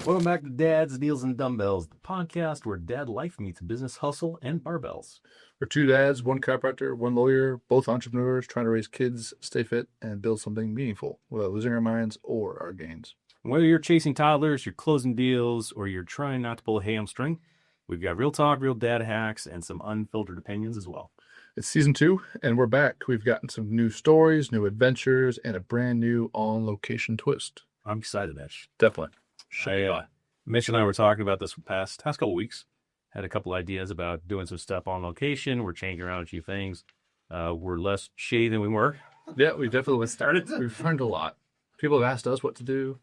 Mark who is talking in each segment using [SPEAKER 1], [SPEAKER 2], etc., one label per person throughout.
[SPEAKER 1] Welcome back to Dad's Deals and Dumbbells, the podcast where dad life meets business hustle and barbells.
[SPEAKER 2] We're two dads, one chiropractor, one lawyer, both entrepreneurs trying to raise kids, stay fit, and build something meaningful without losing our minds or our gains.
[SPEAKER 1] Whether you're chasing toddlers, you're closing deals, or you're trying not to pull a hamstring, we've got real talk, real dad hacks, and some unfiltered opinions as well.
[SPEAKER 2] It's season 2, and we're back. We've gotten some new stories, new adventures, and a brand new on-location twist.
[SPEAKER 1] I'm excited, Mitch.
[SPEAKER 2] Definitely.
[SPEAKER 1] Mitch and I were talking about this past couple of weeks. Had a couple ideas about doing some stuff on location. We're changing around a few things. We're less shady than we were.
[SPEAKER 2] Yeah, we definitely started. We've learned a lot. People have asked us what to do.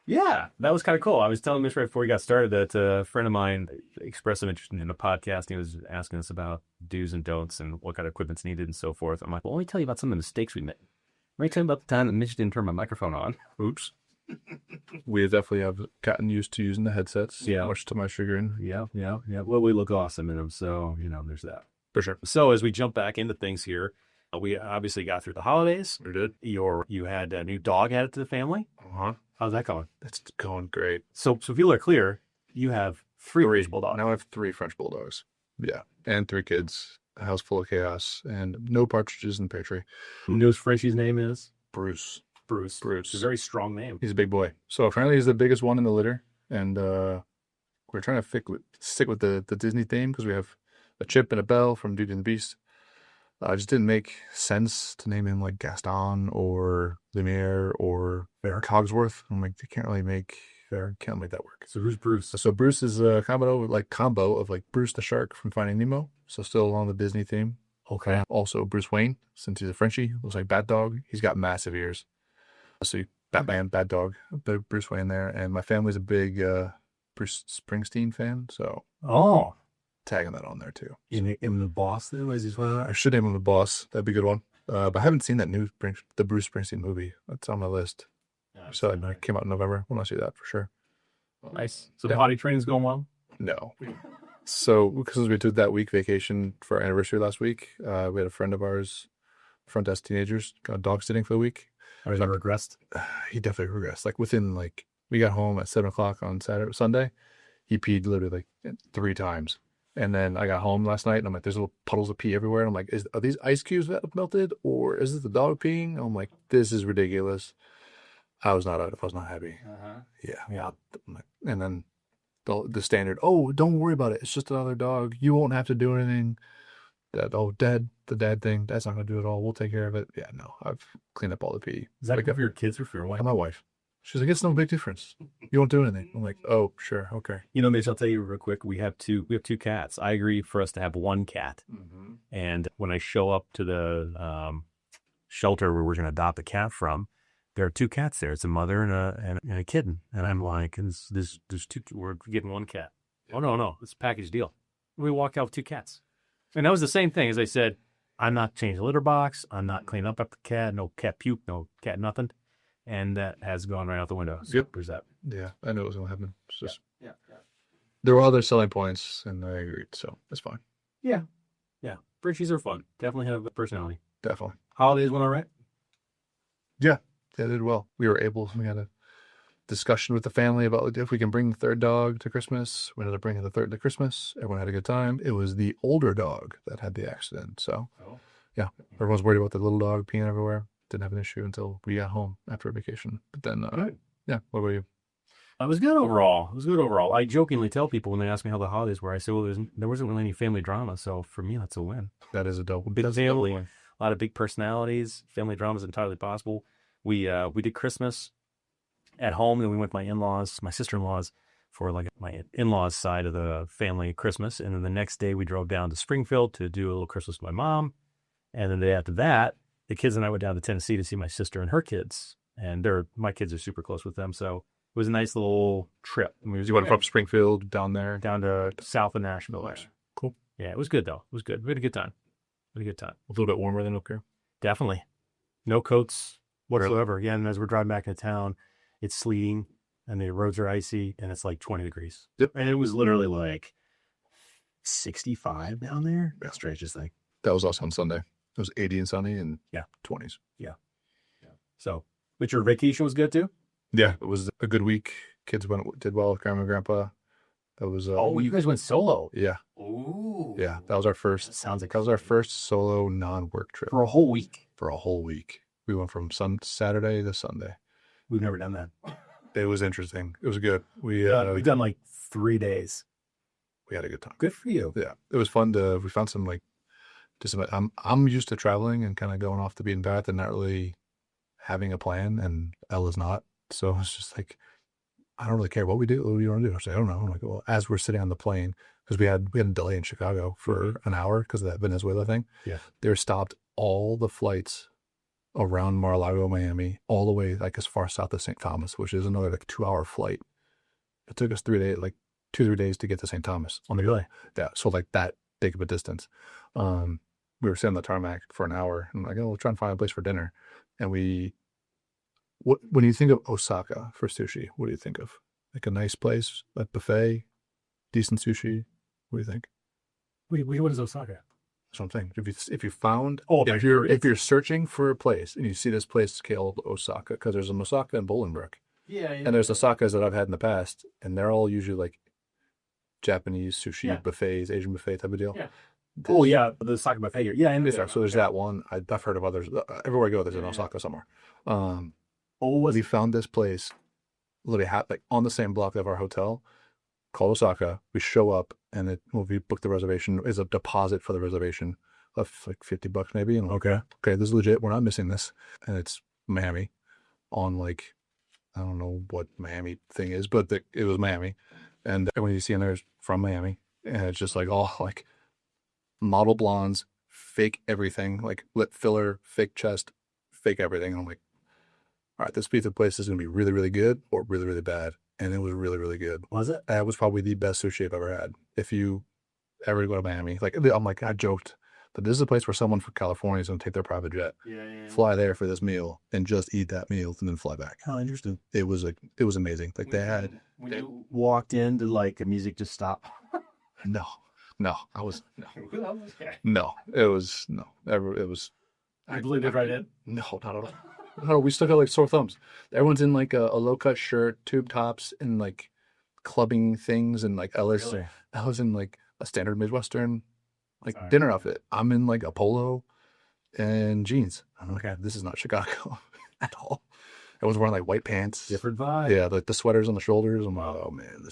[SPEAKER 1] Yeah, that was kind of cool. I was telling Mitch right before we got started that a friend of mine expressed some interest in the podcast. He was asking us about do's and don'ts and what kind of equipment's needed and so forth. I'm like, well, let me tell you about some of the mistakes we made. Let me tell you about the time that Mitch didn't turn my microphone on.
[SPEAKER 2] Oops. We definitely have gotten used to using the headsets.
[SPEAKER 1] Yeah.
[SPEAKER 2] Much to my chagrin.
[SPEAKER 1] Yeah. Well, we look awesome in them, so, there's that.
[SPEAKER 2] For sure.
[SPEAKER 1] So as we jump back into things here, we obviously got through the holidays.
[SPEAKER 2] We did.
[SPEAKER 1] You had a new dog added to the family.
[SPEAKER 2] Uh-huh.
[SPEAKER 1] How's that going?
[SPEAKER 2] It's going great.
[SPEAKER 1] So people are clear. You have 3 French bulldogs.
[SPEAKER 2] Now I have 3 French bulldogs. Yeah. And 3 kids. A house full of chaos. And no partridges in the pear tree.
[SPEAKER 1] You know what Frenchie's name is?
[SPEAKER 2] Bruce.
[SPEAKER 1] Bruce. It's a very strong name.
[SPEAKER 2] He's a big boy. So apparently he's the biggest one in the litter. And we're trying to stick with the Disney theme because we have a Chip and a Belle from Beauty and the Beast. It just didn't make sense to name him like Gaston or Lumiere or Cogsworth. I'm like, they can't make that work.
[SPEAKER 1] So who's Bruce?
[SPEAKER 2] So Bruce is a combo of like Bruce the Shark from Finding Nemo. So still along the Disney theme.
[SPEAKER 1] Okay.
[SPEAKER 2] Also Bruce Wayne, since he's a Frenchie, looks like Bat Dog. He's got massive ears. So Batman, Bad Dog, Bruce Wayne there. And my family's a big Bruce Springsteen fan, so tagging that on there too.
[SPEAKER 1] You name him the boss then?
[SPEAKER 2] I should name him the boss. That'd be a good one. But I haven't seen that new the Bruce Springsteen movie. That's on my list.
[SPEAKER 1] Yeah,
[SPEAKER 2] so it came out in November. We'll not see that for sure.
[SPEAKER 1] Nice. So the potty training's going well?
[SPEAKER 2] No. So because we took that week vacation for our anniversary last week, we had a friend of ours, front desk teenagers, got dog sitting for the week.
[SPEAKER 1] Or has he regressed?
[SPEAKER 2] He definitely regressed. Like within we got home at 7:00 on Sunday. He peed literally 3 times. And then I got home last night and I'm like, there's little puddles of pee everywhere. And I'm like, are these ice cubes that melted or is it the dog peeing? I'm like, this is ridiculous. I was not happy.
[SPEAKER 1] Uh-huh.
[SPEAKER 2] Yeah. And then the standard, don't worry about it. It's just another dog. You won't have to do anything. The dad thing, that's not going to do it all. We'll take care of it. Yeah, no, I've cleaned up all the pee.
[SPEAKER 1] Is that good for your kids or for your wife?
[SPEAKER 2] My wife. She's like, it's no big difference. You won't do anything. I'm like, oh, sure. Okay.
[SPEAKER 1] Mitch, I'll tell you real quick. We have 2 cats. I agree for us to have 1 cat.
[SPEAKER 2] Mm-hmm.
[SPEAKER 1] And when I show up to the shelter where we're going to adopt a cat from, there are 2 cats there. It's a mother and a kitten. And I'm like, there's 2, we're getting 1 cat. Oh, no. It's a package deal. We walk out with 2 cats. And that was the same thing as I said, I'm not changing the litter box. I'm not cleaning up the cat. No cat puke, no cat nothing. And that has gone right out the window. So
[SPEAKER 2] Yep.
[SPEAKER 1] There's that.
[SPEAKER 2] Yeah, I knew it was going to happen. It's just,
[SPEAKER 1] Yeah.
[SPEAKER 2] there were other selling points, and I agreed, so it's fine.
[SPEAKER 1] Yeah. Frenchies are fun. Definitely have a personality.
[SPEAKER 2] Definitely.
[SPEAKER 1] Holidays went all right?
[SPEAKER 2] Yeah, they did well. We had a discussion with the family about if we can bring the 3rd dog to Christmas. We ended up bringing the 3rd to Christmas. Everyone had a good time. It was the older dog that had the accident. So, yeah, everyone's worried about the little dog peeing everywhere. Didn't have an issue until we got home after a vacation. But then, yeah, what about you?
[SPEAKER 1] It was good overall. I jokingly tell people when they ask me how the holidays were, I say, well, there wasn't really any family drama. So for me, that's a win.
[SPEAKER 2] That is a double.
[SPEAKER 1] Big family, a lot of big personalities. Family drama is entirely possible. We did Christmas at home, then we went to my sister-in-law's for like my in-laws side of the family Christmas. And then the next day we drove down to Springfield to do a little Christmas with my mom. And then the day after that, the kids and I went down to Tennessee to see my sister and her kids. And my kids are super close with them. So it was a nice little trip.
[SPEAKER 2] You went from Springfield down to
[SPEAKER 1] south of Nashville.
[SPEAKER 2] Nice. Cool.
[SPEAKER 1] Yeah, it was good though. It was good. We had a good time. A
[SPEAKER 2] little bit warmer than up here.
[SPEAKER 1] Definitely. No coats whatsoever. Really? Yeah, and as we're driving back into town, it's sleeting and the roads are icy and it's like 20 degrees.
[SPEAKER 2] Yep.
[SPEAKER 1] And it was literally like 65 down there.
[SPEAKER 2] Yeah.
[SPEAKER 1] Strangest thing.
[SPEAKER 2] That was us on Sunday. It was 80 and sunny and 20s.
[SPEAKER 1] Yeah. So, but your vacation was good too?
[SPEAKER 2] Yeah, it was a good week. Kids did well with grandma and grandpa. That was
[SPEAKER 1] Oh, you guys went solo.
[SPEAKER 2] yeah.
[SPEAKER 1] Ooh.
[SPEAKER 2] Yeah, that was our first.
[SPEAKER 1] That sounds
[SPEAKER 2] That was our first solo non-work trip
[SPEAKER 1] for a whole week.
[SPEAKER 2] for a whole week. We went from Saturday to Sunday.
[SPEAKER 1] We've never done that.
[SPEAKER 2] It was interesting. It was good.
[SPEAKER 1] We've done like 3 days.
[SPEAKER 2] We had a good time.
[SPEAKER 1] Good for you.
[SPEAKER 2] Yeah, it was fun we found some I'm used to traveling and kind of going off the beaten path and not really having a plan, and Ella's not. So it's just like, I don't really care what we do. What do you want to do? I say, I don't know. I'm like, well, as we're sitting on the plane, because we had a delay in Chicago for an hour because of that Venezuela thing.
[SPEAKER 1] Yeah.
[SPEAKER 2] They stopped all the flights around Mar-a-Lago, Miami, all the way like as far south as St. Thomas, which is another like 2-hour flight. It took us 3 days, like 2-3 days to get to St. Thomas.
[SPEAKER 1] On the delay.
[SPEAKER 2] Yeah. So like that big of a distance. We were sitting on the tarmac for an hour and like, oh, we'll try and find a place for dinner. And when you think of Osaka for sushi, what do you think of? Like a nice place, a buffet, decent sushi. What do you think?
[SPEAKER 1] Wait, what is Osaka?
[SPEAKER 2] That's what I'm saying. If you found,
[SPEAKER 1] Oh,
[SPEAKER 2] if you're searching for a place and you see this place called Osaka, because there's an Osaka in Bolingbrook, and there's Osakas that I've had in the past, and they're all usually like Japanese sushi buffets, Asian buffet type of deal.
[SPEAKER 1] Yeah. Oh yeah, the Osaka buffet. Yeah, and
[SPEAKER 2] So there's that one. I've heard of others. Everywhere I go, there's an Osaka somewhere. We found this place literally like on the same block of our hotel called Osaka. We show up and we book the reservation. Is a deposit for the reservation of like $50 maybe. And okay, this is legit. We're not missing this. And it's Miami on like, I don't know what Miami thing is, but it was Miami. And everyone you see in there is from Miami. And it's just like all like model blondes, fake everything, like lip filler, fake chest, fake everything. And I'm like, all right, this pizza place is going to be really, really good or really, really bad. And it was really, really good.
[SPEAKER 1] Was it?
[SPEAKER 2] That was probably the best sushi I've ever had. If you ever go to Miami, I joked that this is a place where someone from California is going to take their private jet, fly there for this meal, and just eat that meal and then fly back.
[SPEAKER 1] How interesting.
[SPEAKER 2] It was amazing. Like
[SPEAKER 1] when you walked in, did like the music just stop?
[SPEAKER 2] No, I was
[SPEAKER 1] no.
[SPEAKER 2] It was no. It was.
[SPEAKER 1] I believed it right in.
[SPEAKER 2] No, not at all. No, we still got like sore thumbs. Everyone's in like a low cut shirt, tube tops, and like clubbing things, and like Ella's in like a standard Midwestern dinner outfit. I'm in like a polo and jeans. I'm like, this is not Chicago at all. Everyone's wearing like white pants.
[SPEAKER 1] Different vibe.
[SPEAKER 2] Yeah, like the sweaters on the shoulders. I'm like, oh man,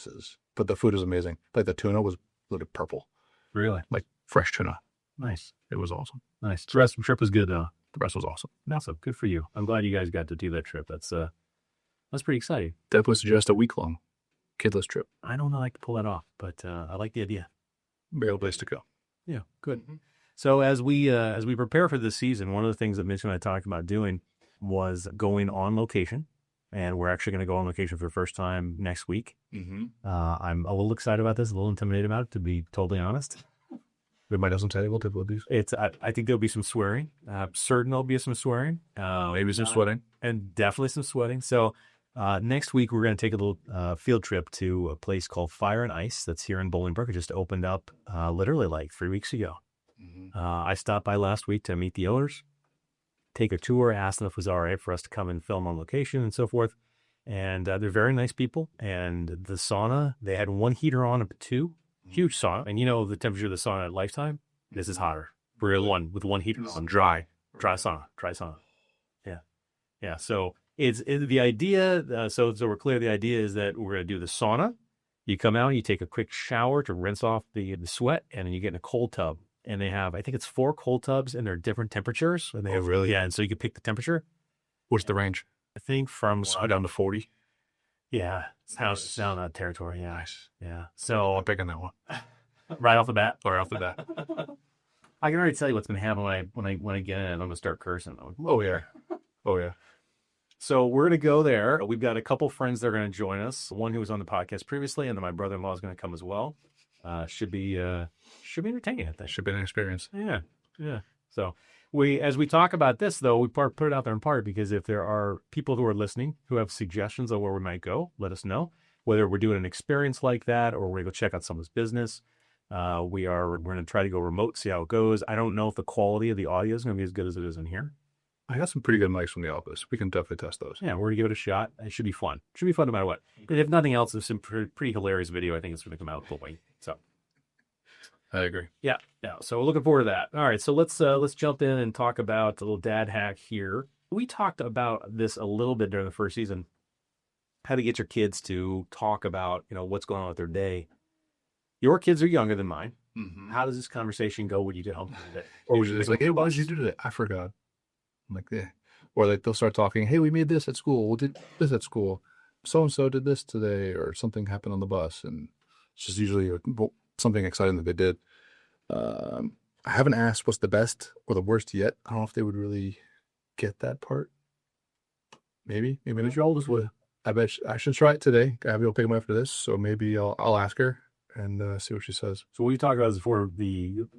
[SPEAKER 2] but the food is amazing. Like the tuna was literally purple.
[SPEAKER 1] Really?
[SPEAKER 2] Like fresh tuna.
[SPEAKER 1] Nice.
[SPEAKER 2] It was awesome.
[SPEAKER 1] Nice. The rest of the trip was good though.
[SPEAKER 2] The rest was awesome.
[SPEAKER 1] Awesome. Good for you. I'm glad you guys got to do that trip. That's pretty exciting.
[SPEAKER 2] Definitely suggest a week-long kidless trip.
[SPEAKER 1] I don't know like to pull that off, but I like the idea.
[SPEAKER 2] Real place to go.
[SPEAKER 1] Yeah, good. Mm-hmm. So as we prepare for this season, one of the things that Mitch and I talked about doing was going on location, and we're actually going to go on location for the first time next week.
[SPEAKER 2] Mm-hmm.
[SPEAKER 1] I'm a little excited about this, a little intimidated about it, to be totally honest.
[SPEAKER 2] We might have some technical difficulties.
[SPEAKER 1] I think there'll be some swearing. Certain there'll be some swearing.
[SPEAKER 2] Maybe some sweating.
[SPEAKER 1] And definitely some sweating. So next week, we're going to take a little field trip to a place called Fire and Ice that's here in Bolingbrook. It just opened up literally like 3 weeks ago. Mm-hmm. I stopped by last week to meet the owners, take a tour, asked them if it was all right for us to come and film on location and so forth. And they're very nice people. And the sauna, they had one heater on, up to 2. Huge sauna. And you know the temperature of the sauna at Lifetime? This is hotter. We're with one heater on, dry sauna. Yeah. So it's the idea. So we're clear. The idea is that we're going to do the sauna. You come out, you take a quick shower to rinse off the sweat, and then you get in a cold tub. And they have, I think it's 4 cold tubs, and they're different temperatures. And they have really? Yeah. And so you can pick the temperature.
[SPEAKER 2] What's the range?
[SPEAKER 1] I think from
[SPEAKER 2] down to 40.
[SPEAKER 1] Yeah, it's down that territory. Yeah, nice. Yeah. So
[SPEAKER 2] I'm picking that one
[SPEAKER 1] right off the bat.
[SPEAKER 2] Right off the bat.
[SPEAKER 1] I can already tell you what's going to happen when I get in. I'm going to start cursing.
[SPEAKER 2] Oh yeah.
[SPEAKER 1] So we're going to go there. We've got a couple friends that are going to join us. One who was on the podcast previously, and then my brother-in-law is going to come as well. Should be entertaining. I think.
[SPEAKER 2] Should be an experience.
[SPEAKER 1] Yeah. So. As we talk about this, though, we put it out there in part because if there are people who are listening who have suggestions of where we might go, let us know. Whether we're doing an experience like that or we're going to go check out someone's business. We're going to try to go remote, see how it goes. I don't know if the quality of the audio is going to be as good as it is in here.
[SPEAKER 2] I got some pretty good mics from the office. We can definitely test those.
[SPEAKER 1] Yeah, we're going to give it a shot. It should be fun. It should be fun no matter what. But if nothing else, it's some pretty hilarious video. I think it's going to come out fully. So
[SPEAKER 2] I agree.
[SPEAKER 1] yeah. So we're looking forward to that. All right, so let's jump in and talk about a little dad hack here. We talked about this a little bit during the first season. How to get your kids to talk about, what's going on with their day. Your kids are younger than mine.
[SPEAKER 2] Mm-hmm.
[SPEAKER 1] How does this conversation go when you get home today?
[SPEAKER 2] Or was it just like, hey, what did you do today? I forgot. I'm like, yeah. Or like they'll start talking, hey, we made this at school. We did this at school. So-and-so did this today, or something happened on the bus. And it's just usually something exciting that they did. I haven't asked what's the best or the worst yet. I don't know if they would really get that part. Maybe your oldest would. I bet I should try it today. Abby will pick them up after this, so maybe I'll ask her and see what she says.
[SPEAKER 1] So what we talked about is before,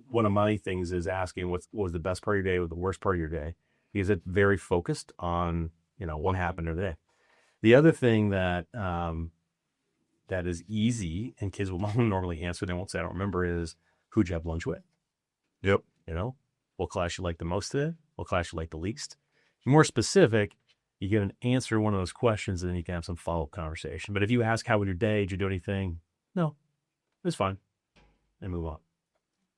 [SPEAKER 1] one of my things is asking what was the best part of your day or the worst part of your day, because it's very focused on, what happened in the day. The other thing that that is easy and kids will normally answer, they won't say I don't remember, is who'd you have lunch with?
[SPEAKER 2] Yep.
[SPEAKER 1] What class you like the most today? What class you like the least? More specific, you get an answer one of those questions, and then you can have some follow-up conversation. But if you ask, how was your day? Did you do anything? No, it's fine. And move on.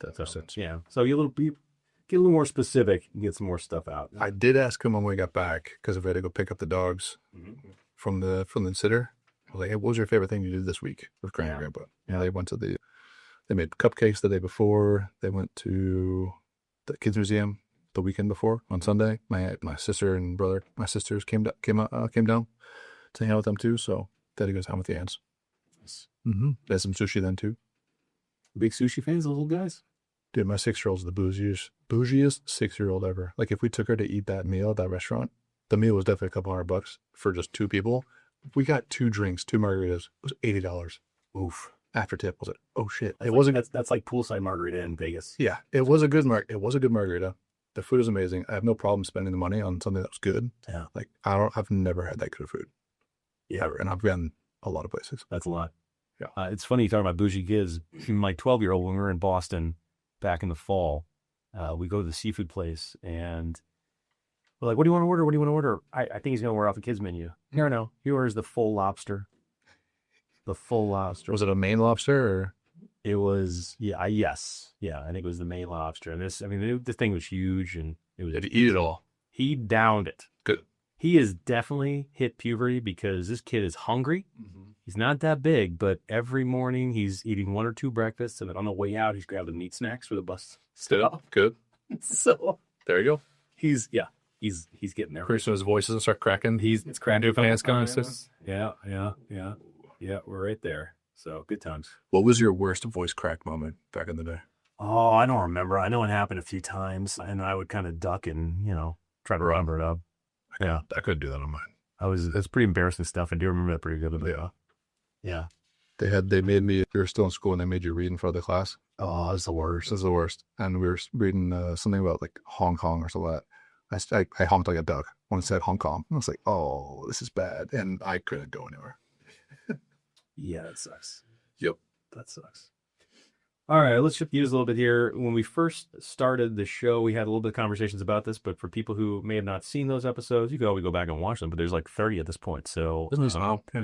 [SPEAKER 2] That makes sense.
[SPEAKER 1] Yeah. So get a little more specific and get some more stuff out.
[SPEAKER 2] I did ask him when we got back, because if I had to go pick up the dogs from the sitter, I was like, hey, what was your favorite thing you did this week with Grandma and Grandpa? Yeah, they went to they made cupcakes the day before. They went to the kids museum the weekend before on Sunday. My sister and brother, my sisters came down to hang out with them too. So Daddy goes home with the aunts.
[SPEAKER 1] Nice.
[SPEAKER 2] They had some sushi then too.
[SPEAKER 1] Big sushi fans, those little guys?
[SPEAKER 2] Dude, my 6-year-old's the bougiest 6-year-old ever. Like if we took her to eat that meal at that restaurant, the meal was definitely a couple $100 for just 2 people. We got 2 drinks, 2 margaritas. It was $80. Oof. After tip, was it? Oh shit!
[SPEAKER 1] It wasn't. That's like poolside margarita in Vegas.
[SPEAKER 2] Yeah, it was a good margarita. The food is amazing. I have no problem spending the money on something that was good.
[SPEAKER 1] Yeah.
[SPEAKER 2] Like I've never had that good food.
[SPEAKER 1] Yeah.
[SPEAKER 2] Ever. And I've been a lot of places.
[SPEAKER 1] That's a lot.
[SPEAKER 2] Yeah.
[SPEAKER 1] It's funny you talking about bougie kids. My 12-year-old, when we were in Boston back in the fall, we go to the seafood place and we're like, what do you want to order? What do you want to order? I think he's going to order off the kids menu. No. He orders the full lobster. The full lobster.
[SPEAKER 2] Was it a Maine lobster or?
[SPEAKER 1] It was, yes. Yeah, I think it was the Maine lobster. And the thing was huge, and it was.
[SPEAKER 2] Did he eat it all?
[SPEAKER 1] He downed it.
[SPEAKER 2] Good.
[SPEAKER 1] He has definitely hit puberty because this kid is hungry. Mm-hmm. He's not that big, but every morning he's eating 1 or 2 breakfasts, and then on the way out, he's grabbing meat snacks for the bus.
[SPEAKER 2] Still good.
[SPEAKER 1] So
[SPEAKER 2] there you go.
[SPEAKER 1] He's getting there.
[SPEAKER 2] Pretty soon his voice doesn't start cracking.
[SPEAKER 1] It's cracking.
[SPEAKER 2] Fans coming.
[SPEAKER 1] Yeah, we're right there. So good times.
[SPEAKER 2] What was your worst voice crack moment back in the day?
[SPEAKER 1] Oh, I don't remember. I know it happened a few times, and I would kind of duck and try to remember it up. Yeah,
[SPEAKER 2] I couldn't do that on mine.
[SPEAKER 1] It's pretty embarrassing stuff. I do remember that pretty good. Yeah.
[SPEAKER 2] They made me. We were still in school, and they made you read in front of the class.
[SPEAKER 1] Oh, it's the worst.
[SPEAKER 2] It's the worst. And we were reading something about like Hong Kong or something like that. I honked like a duck when it said Hong Kong. I was like, oh, this is bad, and I couldn't go anywhere.
[SPEAKER 1] Yeah, that sucks.
[SPEAKER 2] Yep.
[SPEAKER 1] That sucks. All right, let's shift gears a little bit here. When we first started the show, we had a little bit of conversations about this, but for people who may have not seen those episodes, you can always go back and watch them, but there's like 30 at this point. So it was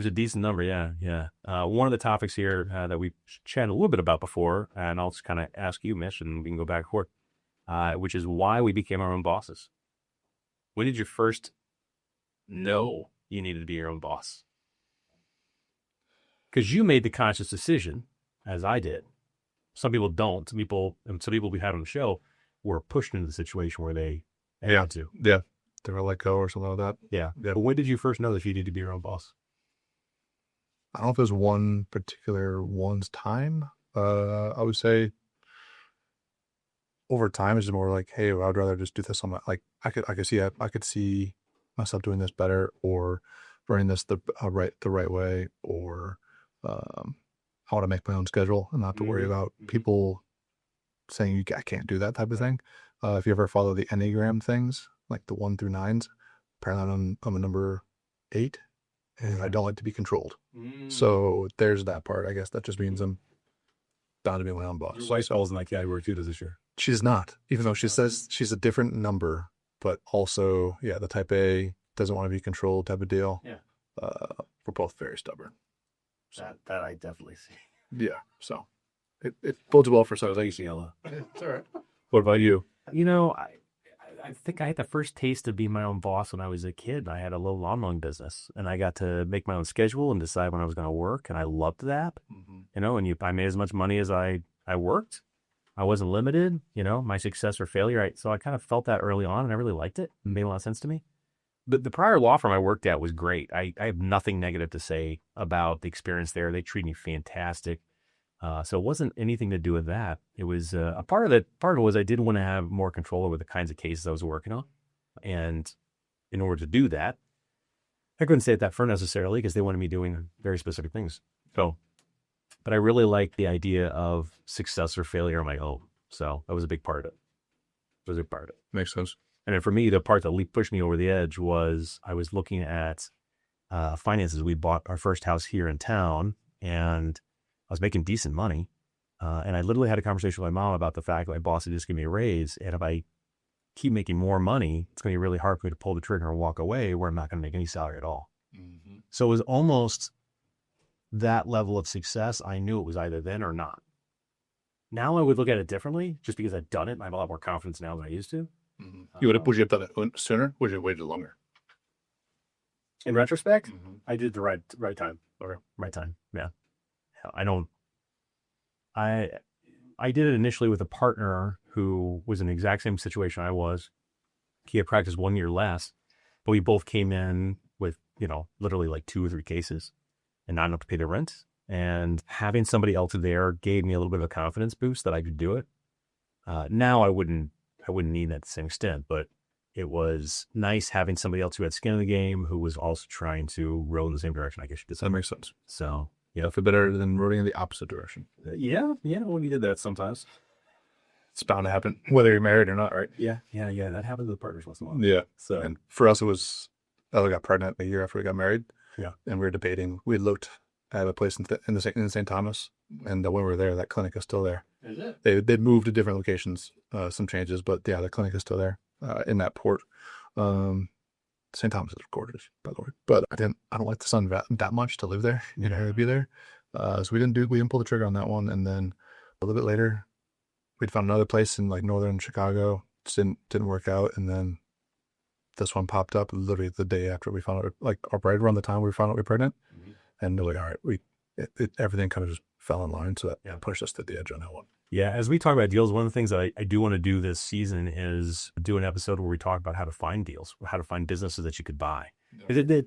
[SPEAKER 1] a decent number. Yeah. One of the topics here that we chatted a little bit about before, and I'll just kind of ask you, Mitch, and we can go back and forth, which is why we became our own bosses. When did you first know you needed to be your own boss? Because you made the conscious decision, as I did. Some people don't. Some people we had on the show were pushed into the situation where they had to.
[SPEAKER 2] Yeah. They were let go or something like that.
[SPEAKER 1] Yeah. But when did you first know that you needed to be your own boss?
[SPEAKER 2] I don't know if there's one particular time. I would say over time it's more like, hey, I'd rather just do this on my, like I could see myself doing this better, or running this the right way, or I want to make my own schedule and not have to worry about people saying I can't do that type of thing. If you ever follow the Enneagram things, like the 1 through 9s, apparently I'm a number 8, and I don't like to be controlled. So there's that part. I guess that just means I'm bound to be my own boss.
[SPEAKER 1] Your wife falls in that category too, does this year?
[SPEAKER 2] She's not, even though she says she's a different number but also, the type A doesn't want to be controlled type of deal.
[SPEAKER 1] Yeah.
[SPEAKER 2] We're both very stubborn.
[SPEAKER 1] That I definitely see.
[SPEAKER 2] Yeah. So it bodes well for success.
[SPEAKER 1] Thanks, Yella.
[SPEAKER 2] It's all right. What about you?
[SPEAKER 1] I think I had the first taste of being my own boss when I was a kid. I had a little lawn mowing business, and I got to make my own schedule and decide when I was going to work, and I loved that. And I made as much money as I worked. I wasn't limited, my success or failure. So I kind of felt that early on, and I really liked it. It made a lot of sense to me. The prior law firm I worked at was great. I have nothing negative to say about the experience there. They treated me fantastic. So it wasn't anything to do with that. It was a part of it. Part of it was I did want to have more control over the kinds of cases I was working on. And in order to do that, I couldn't stay at that firm necessarily because they wanted me doing very specific things. So, but I really liked the idea of success or failure on my own. So that was a big part of it.
[SPEAKER 2] Makes sense.
[SPEAKER 1] And then for me, the part that pushed me over the edge was I was looking at finances. We bought our first house here in town, and I was making decent money. And I literally had a conversation with my mom about the fact that my boss had just given me a raise. And if I keep making more money, it's going to be really hard for me to pull the trigger and walk away where I'm not going to make any salary at all. Mm-hmm. So it was almost that level of success. I knew it was either then or not. Now I would look at it differently just because I've done it. I have a lot more confidence now than I used to.
[SPEAKER 2] Mm-hmm. Would you have done it sooner? Would you have waited longer?
[SPEAKER 1] In retrospect, I did the right time. Or right time. Yeah. I did it initially with a partner who was in the exact same situation I was. He had practiced 1 year less, but we both came in with, literally like 2 or 3 cases and not enough to pay the rent. And having somebody else there gave me a little bit of a confidence boost that I could do it. Now I wouldn't need that to the same extent, but it was nice having somebody else who had skin in the game, who was also trying to row in the same direction. I guess you could say.
[SPEAKER 2] That makes sense.
[SPEAKER 1] So,
[SPEAKER 2] yeah, if better than rowing in the opposite direction.
[SPEAKER 1] Yeah, we did that sometimes.
[SPEAKER 2] It's bound to happen, whether you're married or not, right?
[SPEAKER 1] Yeah. That happens with partners once in a while.
[SPEAKER 2] Yeah.
[SPEAKER 1] So,
[SPEAKER 2] and for us, it was, I got pregnant a year after we got married.
[SPEAKER 1] Yeah.
[SPEAKER 2] And we were debating. We looked at a place in St. Thomas, and when we were there, that clinic is still there.
[SPEAKER 1] Is it?
[SPEAKER 2] They'd moved to different locations, some changes, but yeah, the clinic is still there in that port. St. Thomas is gorgeous, by the way, but I don't like the sun that much to live there. To be there. So we didn't pull the trigger on that one. And then a little bit later, we'd found another place in like northern Chicago. Didn't work out, and then this one popped up literally the day after we found out, like right around the time we found out we were pregnant. Mm-hmm. And they're like, all right, everything kind of just fell in line. So that pushed us to the edge on that one. Yeah.
[SPEAKER 1] As we talk about deals, one of the things that I do want to do this season is do an episode where we talk about how to find deals, how to find businesses that you could buy. Yeah.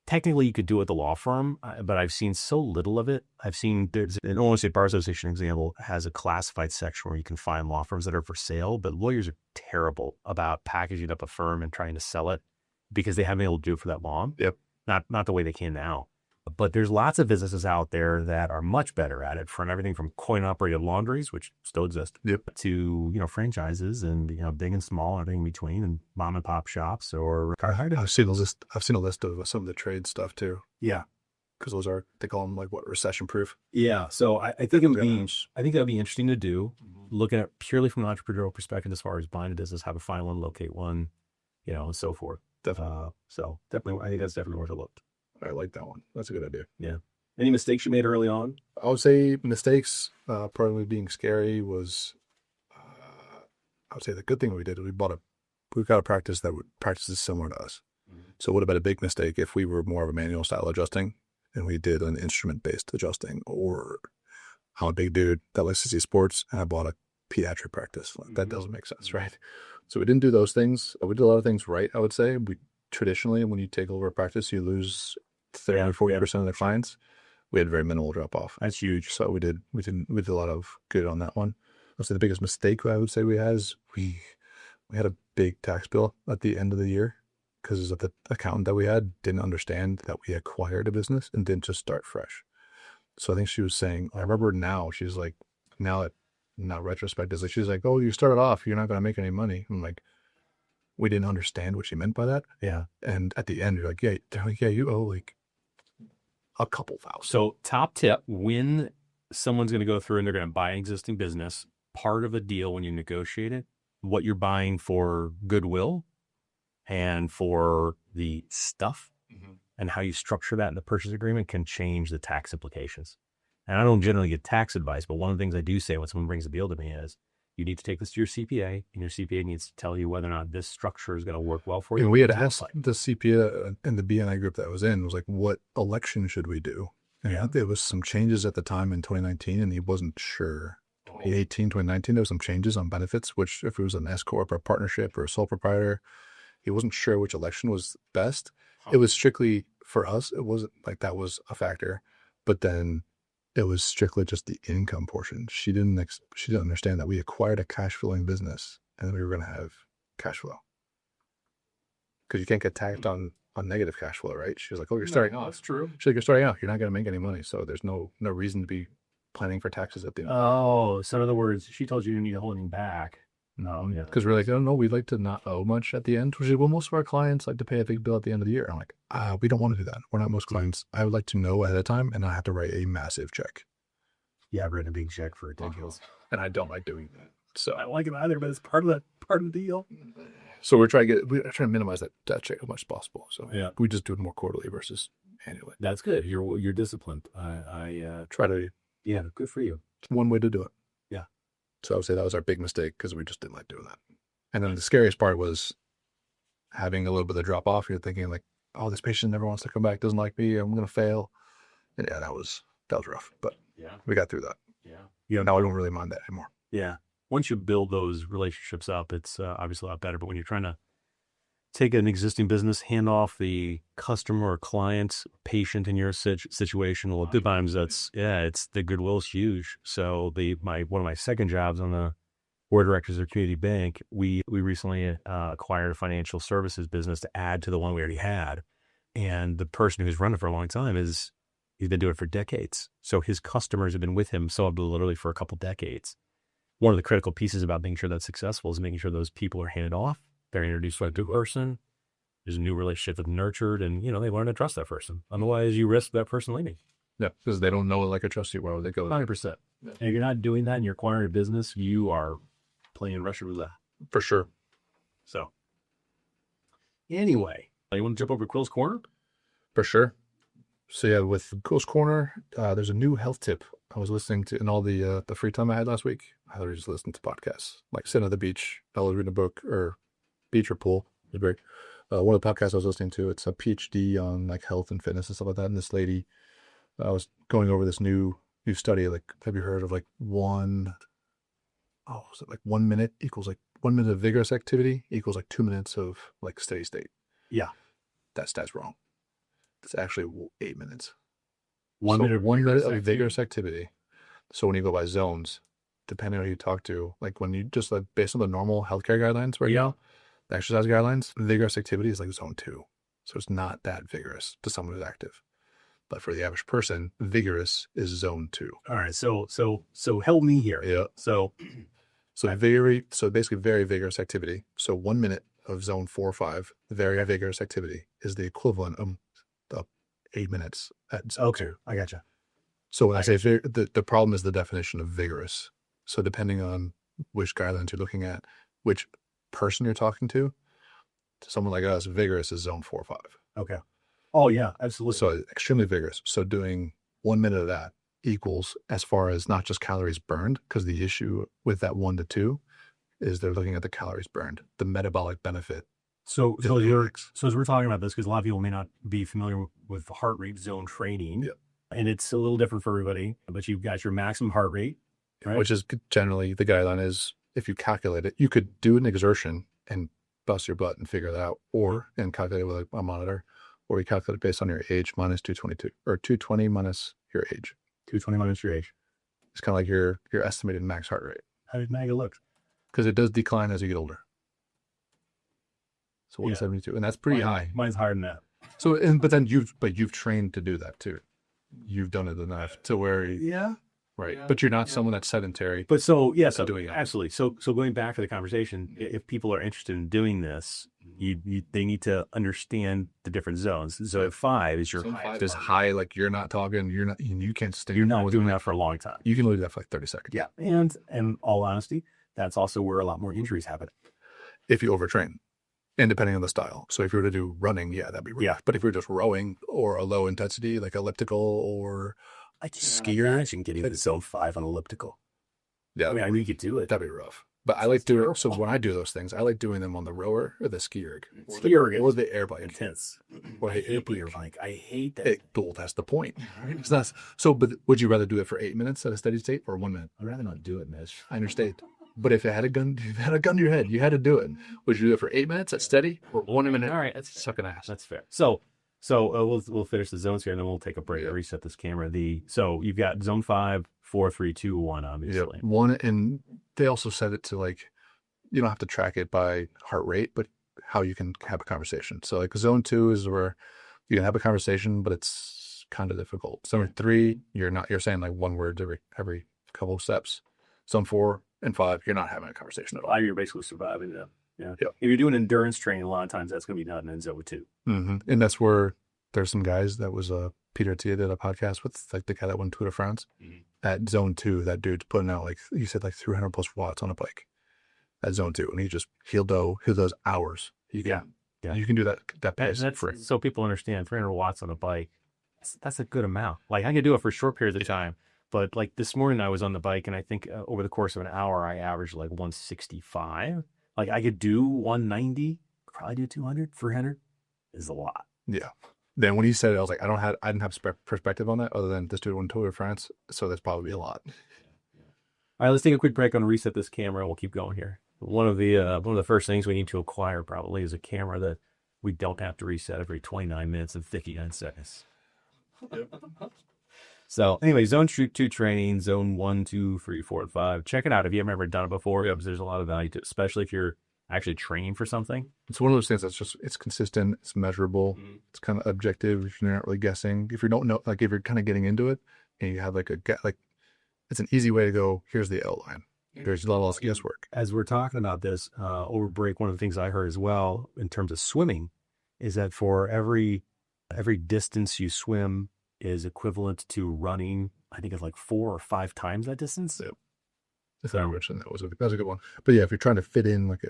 [SPEAKER 1] Technically you could do it at the law firm, but I've seen so little of it. I've seen there's an Illinois State Bar Association example has a classified section where you can find law firms that are for sale, but lawyers are terrible about packaging up a firm and trying to sell it because they haven't been able to do it for that long.
[SPEAKER 2] Yep.
[SPEAKER 1] Not the way they can now. But there's lots of businesses out there that are much better at it, from everything from coin-operated laundries, which still exist, to franchises and big and small, everything in between, and mom and pop shops. Or
[SPEAKER 2] I've seen a list of some of the trade stuff too.
[SPEAKER 1] Yeah,
[SPEAKER 2] because they call them recession proof.
[SPEAKER 1] Yeah, so I think that would be interesting to do. Mm-hmm. Looking at purely from an entrepreneurial perspective, as far as buying a business, how to find one, locate one, and so forth.
[SPEAKER 2] Definitely.
[SPEAKER 1] So definitely, I think that's definitely worth a look.
[SPEAKER 2] I like that one. That's a good idea.
[SPEAKER 1] Yeah. Any mistakes you made early on?
[SPEAKER 2] I would say mistakes, probably being scary was, I would say the good thing we did is we got a practice that practices similar to us. Mm-hmm. So it would have been a big mistake if we were more of a manual style adjusting and we did an instrument-based adjusting, or I'm a big dude that likes to see sports and I bought a pediatric practice. That doesn't make sense, right? So we didn't do those things. We did a lot of things right, I would say. Traditionally, when you take over a practice, you lose 30-40% of the clients. We had very minimal drop off.
[SPEAKER 1] That's huge.
[SPEAKER 2] So we did a lot of good on that one. I'll say the biggest mistake I would say we had is we had a big tax bill at the end of the year because of the accountant that we had didn't understand that we acquired a business and didn't just start fresh. So I think she was saying, I remember now, she's like, now retrospect is like, she's like, oh, you started off, you're not going to make any money. I'm like, we didn't understand what she meant by that.
[SPEAKER 1] Yeah.
[SPEAKER 2] And at the end, you're like, they're like, you owe like a couple thousand.
[SPEAKER 1] So top tip, when someone's going to go through and they're going to buy an existing business, part of a deal when you negotiate it, what you're buying for goodwill and for the stuff and how you structure that in the purchase agreement can change the tax implications. And I don't generally get tax advice, but one of the things I do say when someone brings a deal to me is, you need to take this to your CPA, and your CPA needs to tell you whether or not this structure is going to work well for you.
[SPEAKER 2] And we had asked the CPA in the BNI group that I was in, was like, what election should we do? And there was some changes at the time in 2019, and he wasn't sure. 2018, 2019, there was some changes on benefits, which if it was an S Corp or a partnership or a sole proprietor, he wasn't sure which election was best. It was strictly for us. It wasn't like that was a factor, but then it was strictly just the income portion. She didn't understand that we acquired a cash flowing business and we were going to have cash flow. Because you can't get taxed on negative cash flow, right? She was like, oh, you're starting off.
[SPEAKER 3] That's true.
[SPEAKER 2] She's like, you're starting off. You're not going to make any money. So there's no reason to be planning for taxes at the end.
[SPEAKER 1] Oh, so in other words, she told you you need to hold anything back. No, yeah.
[SPEAKER 2] Because we're like, oh, no, we'd like to not owe much at the end. Which is, well, most of our clients like to pay a big bill at the end of the year. I'm like, we don't want to do that. We're not most clients. I would like to know ahead of time and not have to write a massive check.
[SPEAKER 1] Yeah, I've written a big check for ridiculous.
[SPEAKER 2] And I don't like doing that. So
[SPEAKER 1] I don't like it either, but it's part of the deal.
[SPEAKER 2] So we're trying to minimize that check as much as possible. So
[SPEAKER 1] yeah,
[SPEAKER 2] we just do it more quarterly versus annually.
[SPEAKER 1] That's good. You're disciplined. I
[SPEAKER 2] try to.
[SPEAKER 1] Yeah, good for you.
[SPEAKER 2] It's one way to do it.
[SPEAKER 1] Yeah.
[SPEAKER 2] So I would say that was our big mistake because we just didn't like doing that. And then the scariest part was having a little bit of drop off. You're thinking like, oh, this patient never wants to come back, doesn't like me, I'm going to fail. And yeah, that was rough, but we got through that.
[SPEAKER 1] Yeah.
[SPEAKER 2] Now I don't really mind that anymore.
[SPEAKER 1] Yeah. Once you build those relationships up, it's obviously a lot better. But when you're trying to take an existing business, hand off the customer or client, patient in your situation, well, sometimes it's the goodwill's huge. So one of my second jobs on the board of directors of a community bank, we recently acquired a financial services business to add to the one we already had. And the person who's run it for a long time he's been doing it for decades. So his customers have been with him literally for a couple decades. One of the critical pieces about making sure that's successful is making sure those people are handed off. They're introduced to a new person. There's a new relationship that's nurtured, and they learn to trust that person. Otherwise, you risk that person leaving.
[SPEAKER 2] Yeah, because they don't know, like, I trust you. Where would they go?
[SPEAKER 1] 100%. Yeah. And if you're not doing that and you're acquiring a business, you are playing Russian roulette.
[SPEAKER 2] For sure.
[SPEAKER 1] So, anyway, you want to jump over to Quill's Corner?
[SPEAKER 2] For sure. So yeah, with Quill's Corner, there's a new health tip I was listening to in all the free time I had last week. I was just listening to podcasts, like sitting at the beach. I was reading a book, or beach or pool. It was great. One of the podcasts I was listening to, it's a PhD on like health and fitness and stuff like that. And this lady was going over this new study. Like, have you heard of like 1 minute equals like 1 minute of vigorous activity equals like 2 minutes of like steady state?
[SPEAKER 1] Yeah.
[SPEAKER 2] That stat's wrong. It's actually 8 minutes.
[SPEAKER 1] 1 minute
[SPEAKER 2] of vigorous activity. So when you go by zones, depending on who you talk to, like when you just like based on the normal healthcare guidelines right now, the exercise guidelines, vigorous activity is like zone 2. So it's not that vigorous to someone who's active. But for the average person, vigorous is zone 2.
[SPEAKER 1] All right. So help me here.
[SPEAKER 2] Yeah.
[SPEAKER 1] So
[SPEAKER 2] basically very vigorous activity. So 1 minute of zone 4 or 5, very vigorous activity, is the equivalent of 8 minutes at zone 2.
[SPEAKER 1] I gotcha.
[SPEAKER 2] So when I say the problem is the definition of vigorous. So depending on which guidelines you're looking at, which person you're talking to someone like us, vigorous is zone 4 or 5.
[SPEAKER 1] Okay. Oh yeah, absolutely.
[SPEAKER 2] So extremely vigorous. So doing 1 minute of that equals, as far as not just calories burned, because the issue with that 1 to 2 is they're looking at the calories burned, the metabolic benefit.
[SPEAKER 1] So as we're talking about this, because a lot of people may not be familiar with heart rate zone training, and it's a little different for everybody, but you've got your maximum heart rate, right?
[SPEAKER 2] Which is generally the guideline is, if you calculate it, you could do an exertion and bust your butt and figure it out, and calculate it with a monitor, or you calculate it based on your age minus 222, or 220 minus your age.
[SPEAKER 1] 220 minus your age.
[SPEAKER 2] It's kind of like your estimated max heart rate.
[SPEAKER 1] How did MAGA look?
[SPEAKER 2] Because it does decline as you get older. So 172, and that's pretty high.
[SPEAKER 1] Mine's higher than that.
[SPEAKER 2] So, but then you've trained to do that too. You've done it enough to where right. Yeah. But you're not someone that's sedentary.
[SPEAKER 1] But doing it.
[SPEAKER 2] Absolutely.
[SPEAKER 1] So going back to the conversation, if people are interested in doing this, they need to understand the different zones. So at 5 is your
[SPEAKER 2] is high, like you're not talking, you can't stay.
[SPEAKER 1] You're not doing that for a long time.
[SPEAKER 2] You can only do that for like 30 seconds.
[SPEAKER 1] Yeah. And in all honesty, that's also where a lot more injuries happen.
[SPEAKER 2] If you overtrain, and depending on the style. So if you were to do running, yeah, that'd be rough.
[SPEAKER 1] Yeah.
[SPEAKER 2] But if you're just rowing or a low intensity, like elliptical or
[SPEAKER 1] I can't imagine getting to zone 5 on elliptical.
[SPEAKER 2] yeah,
[SPEAKER 1] I mean, I knew you could do it.
[SPEAKER 2] that'd be rough. But I like doing so when I do those things, I like doing them on the rower or the ski erg.
[SPEAKER 1] Ski erg
[SPEAKER 2] or the air bike.
[SPEAKER 1] Intense.
[SPEAKER 2] Well, I hate
[SPEAKER 1] Air bike. I hate that.
[SPEAKER 2] Well, that's the point. It's not so. But would you rather do it for 8 minutes at a steady state or 1 minute?
[SPEAKER 1] I'd rather not do it, Mitch.
[SPEAKER 2] I understand. But if it had a gun, if it had a gun to your head, you had to do it. Would you do it for 8 minutes at steady or 1 minute?
[SPEAKER 1] All right, that's
[SPEAKER 2] Sucking ass.
[SPEAKER 1] That's fair. So we'll finish the zones here, and then we'll take a break.
[SPEAKER 2] Yeah.
[SPEAKER 1] Reset this camera. So you've got zone 5, 4, 3, 2, 1. Obviously,
[SPEAKER 2] One, and they also set it to like you don't have to track it by heart rate, but how you can have a conversation. So like zone 2 is where you can have a conversation, but it's kind of difficult. Zone 3, you're saying like one word every couple of steps. Zone 4 and 5, you're not having a conversation at all.
[SPEAKER 1] 5, you're basically surviving them. Yeah.
[SPEAKER 2] Yeah.
[SPEAKER 1] If you're doing endurance training, a lot of times that's going to be done in zone 2.
[SPEAKER 2] Mm-hmm. And that's where there's some guys that was Peter Tia did a podcast with, like the guy that won Tour de France.
[SPEAKER 1] Mm-hmm.
[SPEAKER 2] At zone 2, that dude's putting out like he said like 300 plus watts on a bike at zone 2, and he'll do those hours. You can do that pace.
[SPEAKER 1] So people understand 300 watts on a bike. That's a good amount. Like I could do it for short periods of time, but like this morning I was on the bike, and I think over the course of an hour I averaged like 165. Like I could do 190, probably do 200, 300 is a lot.
[SPEAKER 2] Yeah. Then when he said it, I was like, I didn't have perspective on that other than this dude won Tour de France, so that's probably a lot.
[SPEAKER 1] All right, let's take a quick break. I'm gonna reset this camera, and we'll keep going here. One of the first things we need to acquire probably is a camera that we don't have to reset every 29 minutes and 59 seconds.
[SPEAKER 2] Yep.
[SPEAKER 1] So anyway, zone 2 training, zone 1, 2, 3, 4, and 5. Check it out if you haven't ever done it before. There's a lot of value to it, especially if you're actually training for something.
[SPEAKER 2] It's one of those things that's just, it's consistent, it's measurable, it's kind of objective. If you're not really guessing, if you don't know, like if you're kind of getting into it and you have like it's an easy way to go, here's the outline. There's a lot less guesswork.
[SPEAKER 1] As we're talking about this over break, one of the things I heard as well in terms of swimming is that for every distance you swim is equivalent to running, I think it's like 4 or 5 times that distance.
[SPEAKER 2] Yep. If I mentioned that was a good one. But yeah, if you're trying to fit in like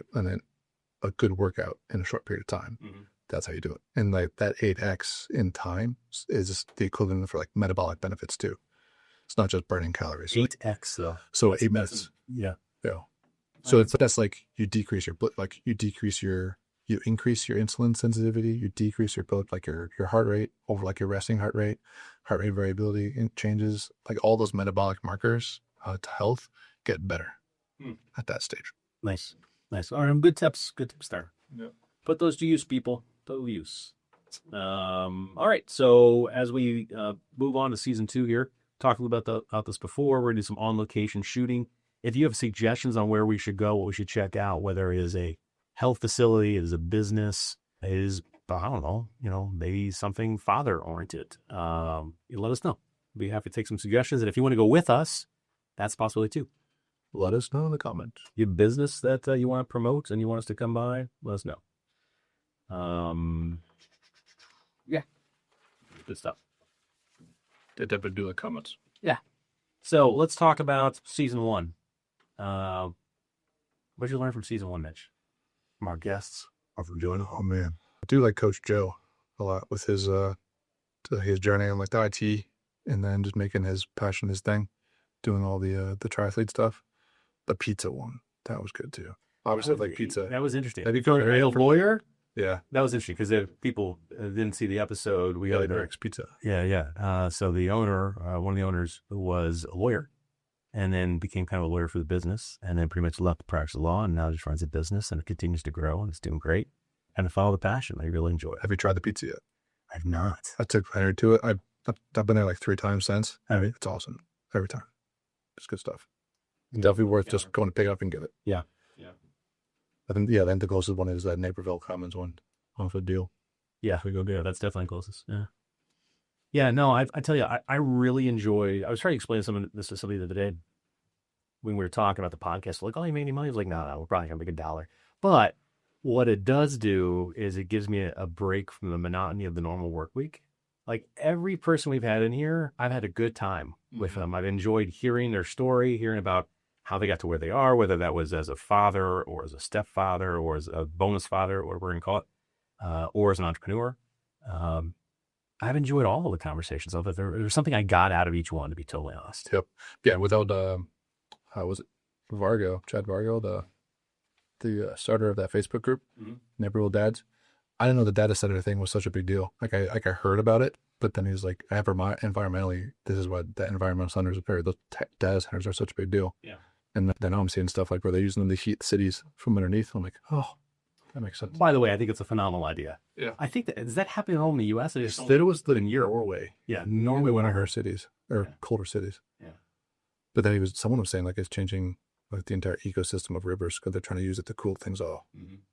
[SPEAKER 2] a good workout in a short period of time, that's how you do it. And like that 8x in time is the equivalent for like metabolic benefits too. It's not just burning calories.
[SPEAKER 1] 8x though.
[SPEAKER 2] So 8 minutes.
[SPEAKER 1] Yeah.
[SPEAKER 2] Yeah. So that's like you increase your insulin sensitivity, you decrease your heart rate over like your resting heart rate variability changes, like all those metabolic markers to health get better at that stage.
[SPEAKER 1] Nice. All right, good tips there.
[SPEAKER 2] Yeah.
[SPEAKER 1] Put those to use, people. To use. All right. So as we move on to season 2 here, talked a little bit about this before. We're going to do some on-location shooting. If you have suggestions on where we should go, what we should check out, whether it is a health facility, it is a business, it is, I don't know, maybe something father-oriented, you let us know. We'll be happy to take some suggestions. And if you want to go with us, that's a possibility too.
[SPEAKER 2] Let us know in the comments.
[SPEAKER 1] You have a business that you want to promote and you want us to come by, let us know. Yeah. Good stuff.
[SPEAKER 2] They definitely do the comments.
[SPEAKER 1] Yeah. So let's talk about season 1. What did you learn from season 1, Mitch? From our guests?
[SPEAKER 2] Or from Jonah? Oh man. I do like Coach Joe a lot with his journey on like the IT and then just making his passion his thing, doing all the triathlete stuff. The pizza one, that was good too. Obviously, like pizza.
[SPEAKER 1] That was interesting.
[SPEAKER 2] Have you come a
[SPEAKER 1] lawyer?
[SPEAKER 2] Yeah,
[SPEAKER 1] that was interesting because if people didn't see the episode, we got
[SPEAKER 2] Eric's Pizza.
[SPEAKER 1] Yeah. So the owner, one of the owners, was a lawyer, and then became kind of a lawyer for the business, and then pretty much left the practice of law, and now just runs a business, and it continues to grow, and it's doing great. And to follow the passion, I really enjoy it.
[SPEAKER 2] Have you tried the pizza yet?
[SPEAKER 1] I've not.
[SPEAKER 2] I took Henry to it. I've been there like 3 times since.
[SPEAKER 1] Have you?
[SPEAKER 2] It's awesome every time. It's good stuff. Definitely worth just going to pick it up and get it.
[SPEAKER 1] Yeah.
[SPEAKER 2] I think then the closest one is that Naperville Commons one off a deal.
[SPEAKER 1] Yeah, we go good. That's definitely closest. Yeah. Yeah. No, I tell you, I really enjoy. I was trying to explain this to somebody the other day when we were talking about the podcast. Like, oh, you made any money? I was like, no, we're probably gonna make $1. But what it does do is it gives me a break from the monotony of the normal work week. Like every person we've had in here, I've had a good time with them. I've enjoyed hearing their story, hearing about how they got to where they are, whether that was as a father or as a stepfather or as a bonus father, or whatever we're going to call it, or as an entrepreneur. I've enjoyed all of the conversations. Although there's something I got out of each one, to be totally honest.
[SPEAKER 2] Yep. Yeah. Without, how was it? Chad Vargo, the starter of that Facebook group, Neighborhood Dads. I didn't know the data center thing was such a big deal. Like I heard about it, but then he was like, environmentally, this is what the environmental centers appear. Those data centers are such a big deal.
[SPEAKER 1] Yeah.
[SPEAKER 2] And then now I'm seeing stuff like where they're using them to heat cities from underneath. I'm like, oh, that makes sense.
[SPEAKER 1] By the way, I think it's a phenomenal idea.
[SPEAKER 2] Yeah.
[SPEAKER 1] I think does that happen at home in the U.S.?
[SPEAKER 2] It was in Norway.
[SPEAKER 1] Yeah.
[SPEAKER 2] Norway, one of her cities or colder cities.
[SPEAKER 1] Yeah.
[SPEAKER 2] But then someone was saying like it's changing like the entire ecosystem of rivers because they're trying to use it to cool things off.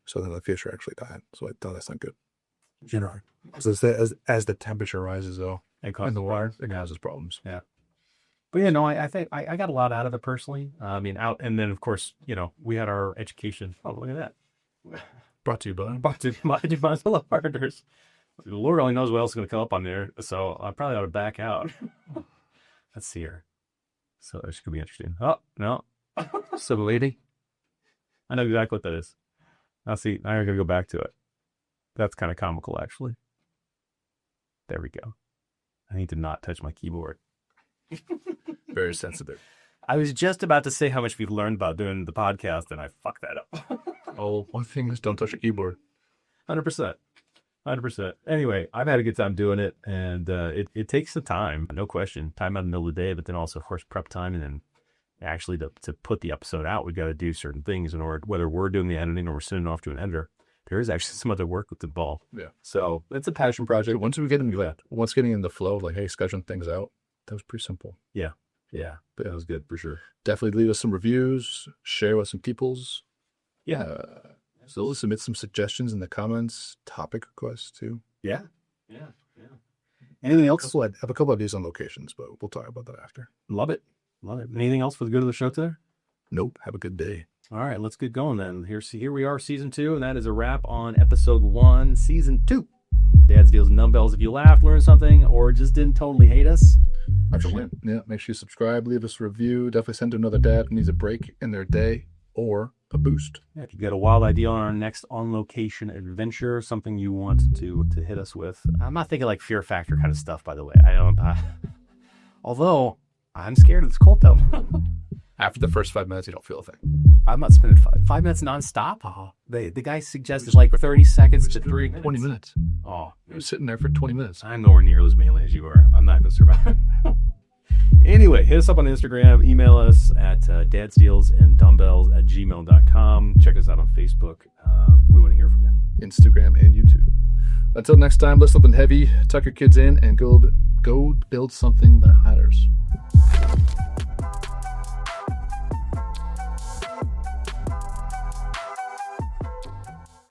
[SPEAKER 2] So then the fish are actually dying. So I thought that's not good. Generally, so as the temperature rises though, in the water, it causes problems.
[SPEAKER 1] Yeah. But yeah, no, I think I got a lot out of it personally. I mean, and then of course, we had our education. Oh, look at that.
[SPEAKER 2] Brought to you by
[SPEAKER 1] fellow partners. The Lord only knows what else is going to come up on there, so I probably ought to back out. Let's see here. So this could be interesting. Oh no, so lady, I know exactly what that is. Now see, now I got to go back to it. That's kind of comical, actually. There we go. I need to not touch my keyboard.
[SPEAKER 2] Very sensitive.
[SPEAKER 1] I was just about to say how much we've learned about doing the podcast, and I fucked that up.
[SPEAKER 2] Oh, one thing is don't touch your keyboard.
[SPEAKER 1] 100%. 100%. Anyway, I've had a good time doing it, and it takes some time, no question. Time out in the middle of the day, but then also, of course, prep time, and then actually to put the episode out, we've got to do certain things in order, whether we're doing the editing or we're sending it off to an editor. There is actually some other work with the ball.
[SPEAKER 2] Yeah.
[SPEAKER 1] So it's a passion project.
[SPEAKER 2] Once getting in the flow of like, hey, scheduling things out, that was pretty simple.
[SPEAKER 1] Yeah. Yeah. But that was good for sure.
[SPEAKER 2] Definitely leave us some reviews, share with some peoples.
[SPEAKER 1] Yeah.
[SPEAKER 2] So submit some suggestions in the comments, topic requests too.
[SPEAKER 1] Yeah. Yeah. Yeah. Anything else?
[SPEAKER 2] I have a couple of these on locations, but we'll talk about that after.
[SPEAKER 1] Love it. Love it. Anything else for the good of the show today?
[SPEAKER 2] Nope. Have a good day.
[SPEAKER 1] All right, let's get going then. Here we are, season 2, and that is a wrap on episode 1, season 2. Dad's Deals and Dumbbells. If you laughed, learned something, or just didn't totally hate us, that's a win.
[SPEAKER 2] Yeah, make sure you subscribe, leave us a review. Definitely send to another dad who needs a break in their day or a boost.
[SPEAKER 1] Yeah, if you got a wild idea on our next on-location adventure, something you want to hit us with. I'm not thinking like Fear Factor kind of stuff, by the way. Although I'm scared of this cult though.
[SPEAKER 2] After the first 5 minutes, you don't feel a thing.
[SPEAKER 1] I'm not spending 5 minutes nonstop. Oh, the guy suggested like 30 seconds to 3 minutes.
[SPEAKER 2] 20 minutes.
[SPEAKER 1] Oh,
[SPEAKER 2] I was sitting there for 20 minutes.
[SPEAKER 1] I'm nowhere near as manly as you are. I'm not going to survive. Anyway, hit us up on Instagram. Email us at dadsdealsanddumbbells@gmail.com. Check us out on Facebook. We want to hear from you.
[SPEAKER 2] Instagram and YouTube. Until next time, lift something heavy, tuck your kids in, and go build something that matters.